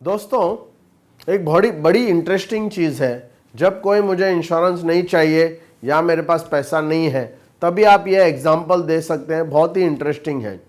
दोस्तों, एक बड़ी बड़ी इंटरेस्टिंग चीज़ है, जब कोई मुझे इंश्योरेंस नहीं चाहिए या मेरे पास पैसा नहीं है तभी आप ये एग्जाम्पल दे सकते हैं। बहुत ही इंटरेस्टिंग है।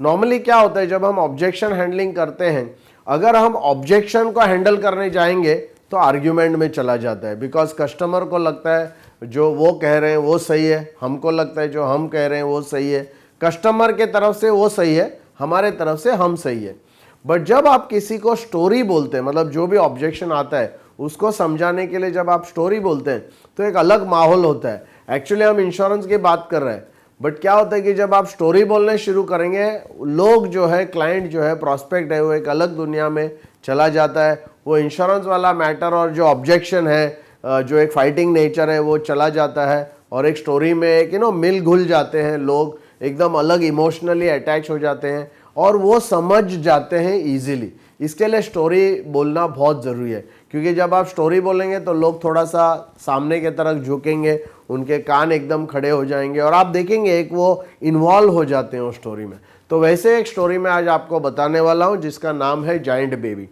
नॉर्मली क्या होता है, जब हम ऑब्जेक्शन हैंडलिंग करते हैं, अगर हम ऑब्जेक्शन को हैंडल करने जाएंगे तो आर्ग्यूमेंट में चला जाता है। बिकॉज कस्टमर को लगता है जो वो कह रहे हैं वो सही है, हमको लगता है जो हम कह रहे हैं वो सही है, कस्टमर के तरफ से वो सही है, हमारे तरफ से हम सही है। बट जब आप किसी को स्टोरी बोलते हैं, मतलब जो भी ऑब्जेक्शन आता है उसको समझाने के लिए जब आप स्टोरी बोलते हैं तो एक अलग माहौल होता है। एक्चुअली हम इंश्योरेंस की बात कर रहे हैं, बट क्या होता है कि जब आप स्टोरी बोलने शुरू करेंगे, लोग जो है, क्लाइंट जो है, प्रॉस्पेक्ट है, वो एक अलग दुनिया में चला जाता है। वो इंश्योरेंस वाला मैटर और जो ऑब्जेक्शन है, जो एक फाइटिंग नेचर है, वो चला जाता है और एक स्टोरी में एक मिल घुल जाते हैं लोग, एकदम अलग इमोशनली अटैच हो जाते हैं और वो समझ जाते हैं इजीली। इसके लिए स्टोरी बोलना बहुत ज़रूरी है, क्योंकि जब आप स्टोरी बोलेंगे तो लोग थोड़ा सा सामने की तरफ झुकेंगे, उनके कान एकदम खड़े हो जाएंगे और आप देखेंगे एक वो इन्वॉल्व हो जाते हैं उस स्टोरी में। तो वैसे एक स्टोरी मैं आज आपको बताने वाला हूँ जिसका नाम है जायंट बेबी।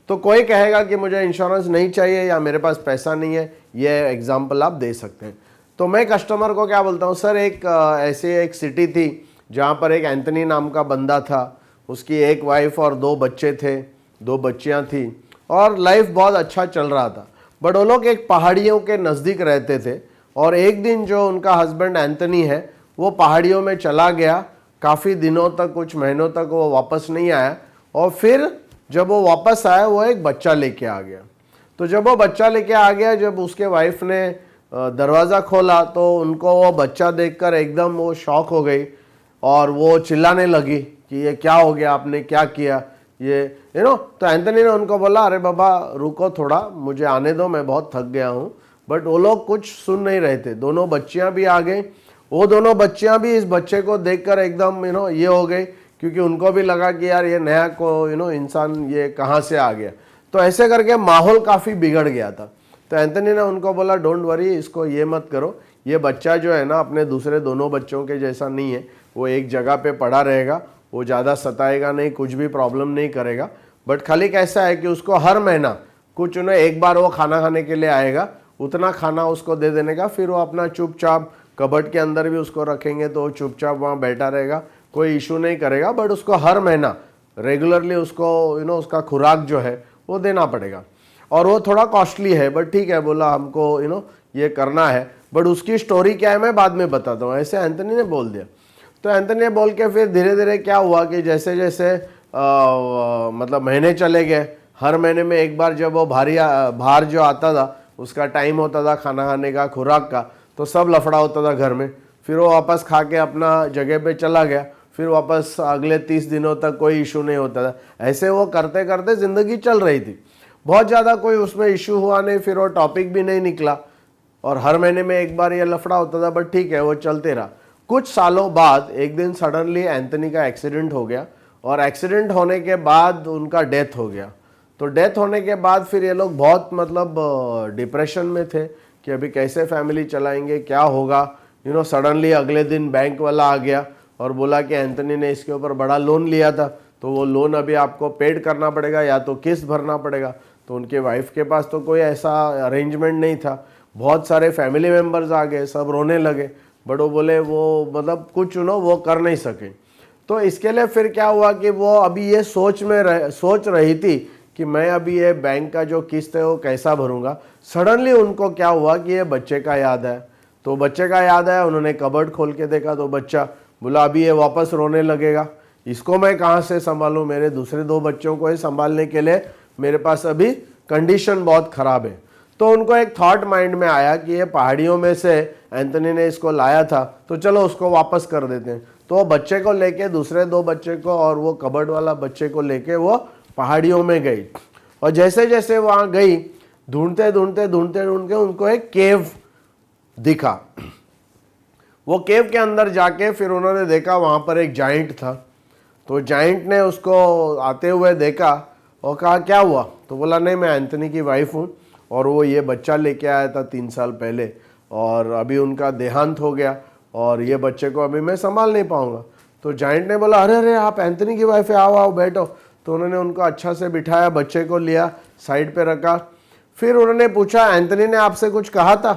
तो कोई कहेगा कि मुझे इंश्योरेंस नहीं चाहिए या मेरे पास पैसा नहीं है, ये एग्जाम्पल आप दे सकते हैं। तो मैं कस्टमर को क्या बोलता हूँ, सर एक ऐसे एक सिटी थी जहाँ पर एक एंथनी नाम का बंदा था, उसकी एक वाइफ और 2 बच्चे थे, 2 बच्चियाँ थी और लाइफ बहुत अच्छा चल रहा था। बट वो लोग एक पहाड़ियों के नज़दीक रहते थे और एक दिन जो उनका हस्बैंड एंथनी है वो पहाड़ियों में चला गया, काफ़ी दिनों तक, कुछ महीनों तक वो वापस नहीं आया और फिर जब वो वापस आया वो एक बच्चा लेके आ गया। तो जब वो बच्चा लेके आ गया, जब उसके वाइफ ने दरवाज़ा खोला तो उनको वो बच्चा देखकर एकदम वो शॉक हो गई और वो चिल्लाने लगी कि ये क्या हो गया, आपने क्या किया, ये तो एंथनी ने उनको बोला, अरे बाबा रुको थोड़ा, मुझे आने दो, मैं बहुत थक गया हूँ। बट वो लोग कुछ सुन नहीं रहे थे। दोनों बच्चियाँ भी आ गई, वो दोनों बच्चियाँ भी इस बच्चे को देखकर एकदम ये हो गई, क्योंकि उनको भी लगा कि यार ये नया को इंसान ये कहाँ से आ गया। तो ऐसे करके माहौल काफ़ी बिगड़ गया था। तो एंथनी ने उनको बोला, डोंट वरी, इसको ये मत करो, ये बच्चा जो है ना अपने दूसरे दोनों बच्चों के जैसा नहीं है, वो एक जगह पे पड़ा रहेगा, वो ज़्यादा सताएगा नहीं, कुछ भी प्रॉब्लम नहीं करेगा। बट खाली कैसा है कि उसको हर महीना कुछ एक बार वो खाना खाने के लिए आएगा, उतना खाना उसको दे देने का, फिर वो अपना चुपचाप कबर्ड के अंदर भी उसको रखेंगे तो वो चुपचाप वहाँ बैठा रहेगा, कोई इशू नहीं करेगा। बट उसको हर महीना रेगुलरली उसको उसका खुराक जो है वो देना पड़ेगा और वो थोड़ा कॉस्टली है, बट ठीक है, बोला हमको ये करना है। बट उसकी स्टोरी क्या है मैं बाद में बताता हूँ, ऐसे एंथनी ने बोल दिया। तो एंथनी ने बोल के फिर धीरे धीरे क्या हुआ कि जैसे जैसे मतलब महीने चले गए, हर महीने में एक बार जब वो बाहर जो आता था, उसका टाइम होता था खाना खाने का, खुराक का, तो सब लफड़ा होता था घर में। फिर वो वापस खा के अपना जगह पे चला गया, फिर वापस अगले 30 दिनों तक कोई इशू नहीं होता था। ऐसे वो करते करते ज़िंदगी चल रही थी, बहुत ज़्यादा कोई उसमें इशू हुआ नहीं, फिर वो टॉपिक भी नहीं निकला और हर महीने में एक बार ये लफड़ा होता था, बट ठीक है, वो चलते रहा। कुछ सालों बाद एक दिन सडनली एंथनी का एक्सीडेंट हो गया और एक्सीडेंट होने के बाद उनका डेथ हो गया। तो डेथ होने के बाद फिर ये लोग बहुत मतलब डिप्रेशन में थे कि अभी कैसे फैमिली चलाएंगे, क्या होगा। सडनली अगले दिन बैंक वाला आ गया और बोला कि एंथनी ने इसके ऊपर बड़ा लोन लिया था, तो वो लोन अभी आपको पेड करना पड़ेगा या तो किस्त भरना पड़ेगा। तो उनके वाइफ के पास तो कोई ऐसा अरेंजमेंट नहीं था। बहुत सारे फैमिली मेम्बर्स आ गए, सब रोने लगे, बट वो बोले वो मतलब कुछ वो कर नहीं सके। तो इसके लिए फिर क्या हुआ कि वो अभी ये सोच रही थी कि मैं अभी ये बैंक का जो किस्त है वो कैसा भरूंगा। सडनली उनको क्या हुआ कि ये बच्चे का याद है। तो बच्चे का याद आया, उन्होंने कबर्ड खोल के देखा तो बच्चा, बोला अभी ये वापस रोने लगेगा, इसको मैं कहाँ से संभालूं, मेरे दूसरे 2 बच्चों को ही संभालने के लिए मेरे पास अभी कंडीशन बहुत ख़राब है। तो उनको एक थॉट माइंड में आया कि ये पहाड़ियों में से एंथनी ने इसको लाया था, तो चलो उसको वापस कर देते हैं। तो वो बच्चे को लेके, दूसरे 2 बच्चे को और वो कबर्ड वाला बच्चे को लेके वो पहाड़ियों में गई और जैसे जैसे वहाँ गई, ढूंढते ढूंढते ढूंढते ढूंढते उनको एक केव दिखा। वो केव के अंदर जाके फिर उन्होंने देखा वहाँ पर एक जाइंट था। तो जाइंट ने उसको आते हुए देखा और कहा क्या हुआ। तो बोला नहीं, मैं एंथनी की वाइफ हूँ और वो ये बच्चा लेके आया था 3 साल पहले और अभी उनका देहांत हो गया और ये बच्चे को अभी मैं संभाल नहीं पाऊंगा। तो जाइंट ने बोला, अरे अरे आप एंथनी की वाइफ है, आओ आओ बैठो। तो उन्होंने उनको अच्छा से बिठाया, बच्चे को लिया, साइड पे रखा। फिर उन्होंने पूछा, एंथनी ने आपसे कुछ कहा था?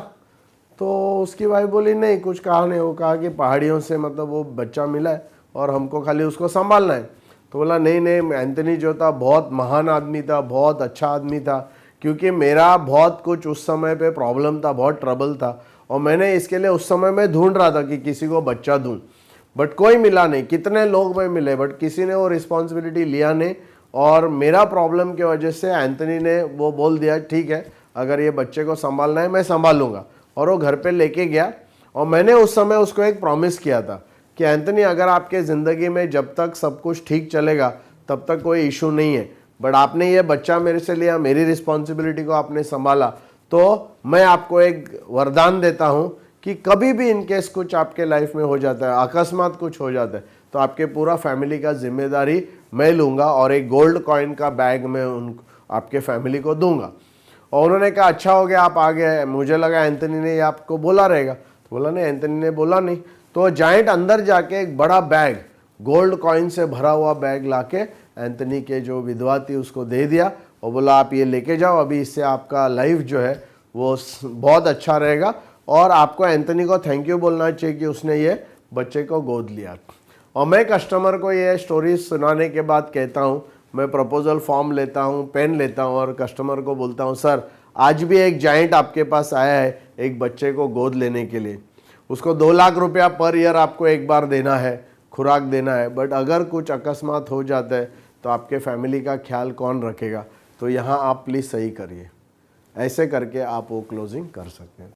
तो उसकी वाइफ बोली, नहीं कुछ कहा नहीं। वो कहा कि पहाड़ियों से मतलब वो बच्चा मिला है और हमको खाली उसको संभालना है। तो बोला, नहीं नहीं, एंथनी जो था बहुत महान आदमी था, बहुत अच्छा आदमी था, क्योंकि मेरा बहुत कुछ उस समय पे प्रॉब्लम था, बहुत ट्रबल था, और मैंने इसके लिए उस समय में ढूंढ रहा था कि किसी को बच्चा दूं, बट कोई मिला नहीं। कितने लोग में मिले, बट किसी ने वो रिस्पॉन्सिबिलिटी लिया नहीं। और मेरा प्रॉब्लम की वजह से एंथनी ने वो बोल दिया, ठीक है अगर ये बच्चे को संभालना है मैं संभालूंगा, और वो घर पे लेके गया। और मैंने उस समय उसको एक प्रॉमिस किया था कि एंथनी, अगर आपके ज़िंदगी में जब तक सब कुछ ठीक चलेगा तब तक कोई इशू नहीं है, बट आपने ये बच्चा मेरे से लिया, मेरी रिस्पॉन्सिबिलिटी को आपने संभाला, तो मैं आपको एक वरदान देता हूँ कि कभी भी इनकेस कुछ आपके लाइफ में हो जाता है, अकस्मात कुछ हो जाता है, तो आपके पूरा फैमिली का जिम्मेदारी मैं लूँगा, और एक गोल्ड कॉइन का बैग मैं आपके फैमिली को दूंगा। और उन्होंने कहा, अच्छा हो गया आप आ गए, मुझे लगा एंथनी ने ये आपको बोला रहेगा। तो बोला, नहीं एंथनी ने बोला नहीं। तो जाइंट अंदर जाके एक बड़ा बैग, गोल्ड कॉइन से भरा हुआ बैग लाके एंथनी के जो विधवा थी उसको दे दिया, और बोला आप ये लेके जाओ, अभी इससे आपका लाइफ जो है वो बहुत अच्छा रहेगा, और आपको एंथनी को थैंक यू बोलना चाहिए कि उसने ये बच्चे को गोद लिया। और मैं कस्टमर को ये स्टोरी सुनाने के बाद कहता हूँ, मैं प्रपोजल फॉर्म लेता हूँ, पेन लेता हूँ, और कस्टमर को बोलता हूँ, सर आज भी एक जाइंट आपके पास आया है एक बच्चे को गोद लेने के लिए, उसको 2 लाख रुपया पर ईयर आपको एक बार देना है, खुराक देना है, बट अगर कुछ अकस्मात हो जाता है तो आपके फैमिली का ख्याल कौन रखेगा? तो यहाँ आप प्लीज़ सही करिए। ऐसे करके आप वो क्लोजिंग कर सकते हैं।